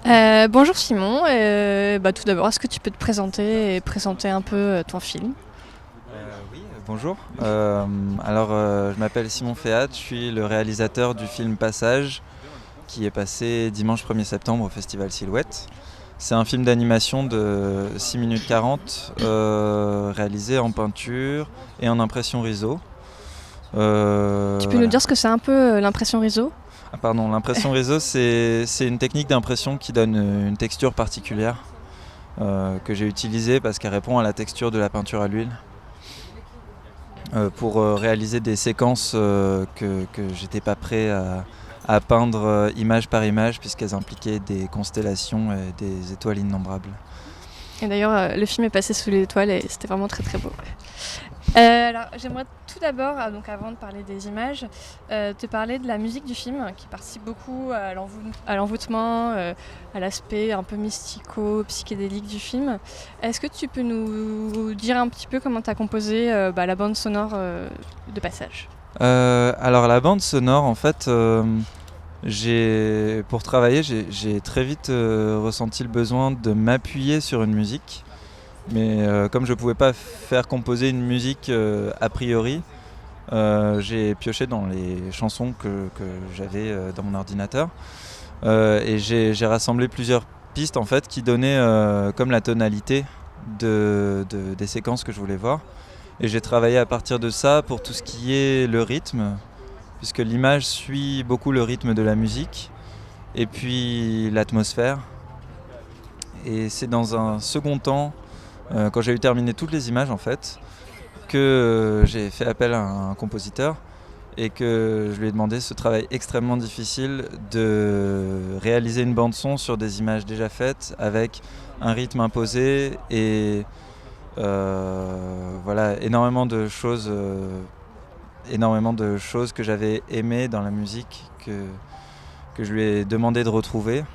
Bonjour Simon. Tout d'abord, est-ce que tu peux te présenter et présenter un peu ton film? Oui, bonjour. Je m'appelle Simon Féat, je suis le réalisateur du film Passage qui est passé dimanche 1er septembre au Festival Silhouette. C'est un film d'animation de 6 minutes 40 réalisé en peinture et en impression riso. Tu peux nous Voilà. dire ce que c'est un peu l'impression réseau? Ah, pardon, l'impression riso, c'est une technique d'impression qui donne une texture particulière que j'ai utilisée parce qu'elle répond à la texture de la peinture à l'huile. Pour réaliser des séquences que j'étais pas prêt à peindre image par image puisqu'elles impliquaient des constellations et des étoiles innombrables. Et d'ailleurs, le film est passé sous les étoiles et c'était vraiment très très beau. Alors, j'aimerais tout d'abord, donc avant de parler des images, te parler de la musique du film qui participe beaucoup à l'envoûtement, à l'aspect un peu mystico-psychédélique du film. Est-ce que tu peux nous dire un petit peu comment tu as composé la bande sonore de Passage? Alors la bande sonore, en fait, pour travailler, j'ai très vite ressenti le besoin de m'appuyer sur une musique. Mais comme je ne pouvais pas faire composer une musique a priori, j'ai pioché dans les chansons que j'avais dans mon ordinateur. Et j'ai rassemblé plusieurs pistes en fait, qui donnaient comme la tonalité des séquences que je voulais voir. Et j'ai travaillé à partir de ça pour tout ce qui est le rythme, puisque l'image suit beaucoup le rythme de la musique, et puis l'atmosphère. Et c'est dans un second temps, quand j'ai eu terminé toutes les images en fait, que j'ai fait appel à un compositeur et que je lui ai demandé ce travail extrêmement difficile de réaliser une bande son sur des images déjà faites avec un rythme imposé et voilà, énormément de choses que j'avais aimées dans la musique que je lui ai demandé de retrouver.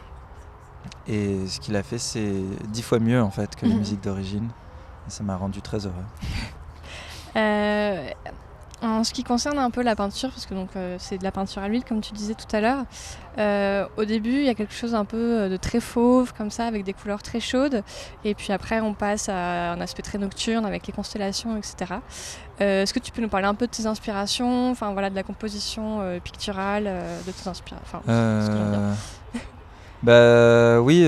Et ce qu'il a fait, c'est 10 fois mieux en fait que les musiques d'origine. Et ça m'a rendu très heureux. Euh, En ce qui concerne un peu la peinture, parce que c'est de la peinture à l'huile comme tu disais tout à l'heure, au début il y a quelque chose un peu de très fauve comme ça avec des couleurs très chaudes et puis après on passe à un aspect très nocturne avec les constellations, etc. Est-ce que tu peux nous parler un peu de tes inspirations, enfin voilà, de la composition picturale, de tes inspirations, enfin ce que j'aime bien. Euh, Bah oui,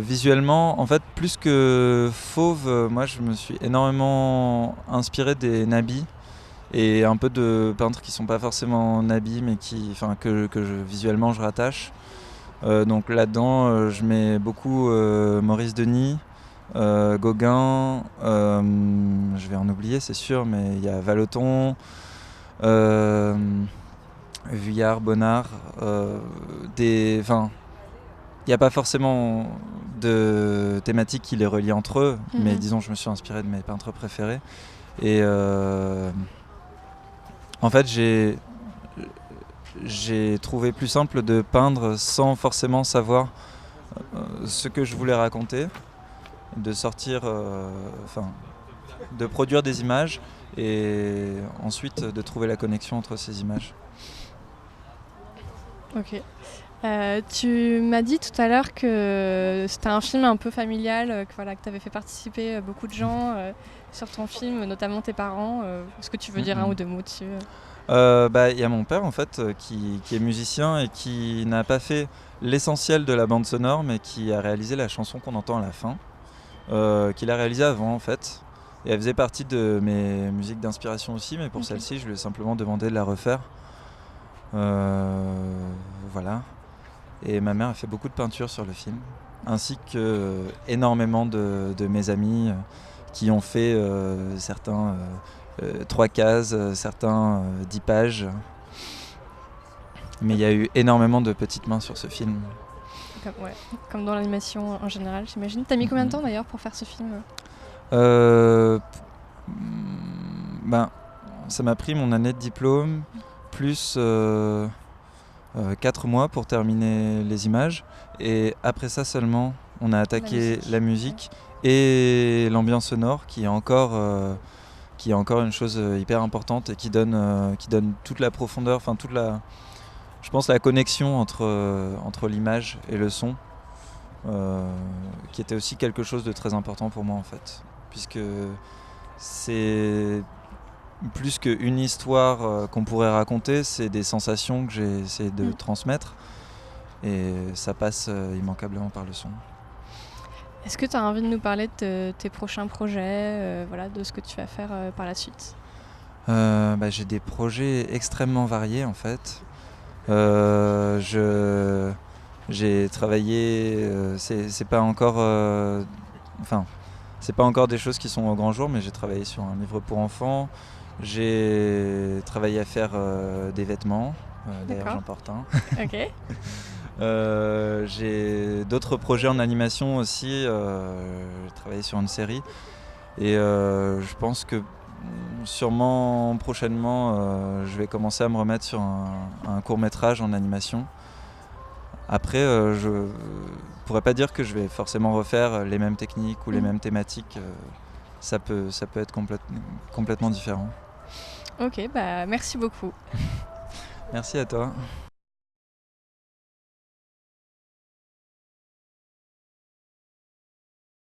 visuellement, en fait, plus que fauve, moi je me suis énormément inspiré des nabis et un peu de peintres qui sont pas forcément nabis mais visuellement je rattache. Donc là-dedans, je mets beaucoup Maurice Denis, Gauguin, je vais en oublier c'est sûr, mais il y a Vallotton, euh, Vuillard, Bonnard, enfin, il n'y a pas forcément de thématique qui les relie entre eux, mais disons je me suis inspiré de mes peintres préférés. Et en fait j'ai trouvé plus simple de peindre sans forcément savoir ce que je voulais raconter, de sortir, de produire des images et ensuite de trouver la connexion entre ces images. Ok. Tu m'as dit tout à l'heure que c'était un film un peu familial, que tu avais fait participer beaucoup de gens sur ton film, notamment tes parents. Est-ce que tu veux dire un ou deux mots dessus? Il y a mon père en fait qui est musicien et qui n'a pas fait l'essentiel de la bande sonore mais qui a réalisé la chanson qu'on entend à la fin, qu'il a réalisée avant en fait. Et elle faisait partie de mes musiques d'inspiration aussi, mais pour celle-ci je lui ai simplement demandé de la refaire. Voilà. Et ma mère a fait beaucoup de peinture sur le film, ainsi que énormément de mes amis qui ont fait certains 3 cases, certains 10 pages. Mais il y a eu énormément de petites mains sur ce film. Comme dans l'animation en général, j'imagine. T'as mis combien de temps d'ailleurs pour faire ce film? Euh, Ça m'a pris mon année de diplôme, plus 4 mois pour terminer les images. Et après ça seulement, on a attaqué la musique et l'ambiance sonore qui est encore une chose hyper importante et qui donne toute la profondeur, je pense la connexion entre l'image et le son qui était aussi quelque chose de très important pour moi en fait, puisque c'est plus qu'une histoire qu'on pourrait raconter, c'est des sensations que j'ai essayé de transmettre, et ça passe immanquablement par le son. Est-ce que tu as envie de nous parler de tes prochains projets, voilà, de ce que tu vas faire par la suite? J'ai des projets extrêmement variés en fait. J'ai travaillé, c'est pas encore, c'est pas encore des choses qui sont au grand jour, mais j'ai travaillé sur un livre pour enfants. J'ai travaillé à faire des vêtements, d'ailleurs D'accord. j'en porte un. Ok. J'ai d'autres projets en animation aussi. J'ai travaillé sur une série et je pense que sûrement prochainement je vais commencer à me remettre sur un court-métrage en animation. Après, je pourrais pas dire que je vais forcément refaire les mêmes techniques ou les mêmes thématiques. Ça peut être complètement différent. Ok, bah merci beaucoup. Merci à toi.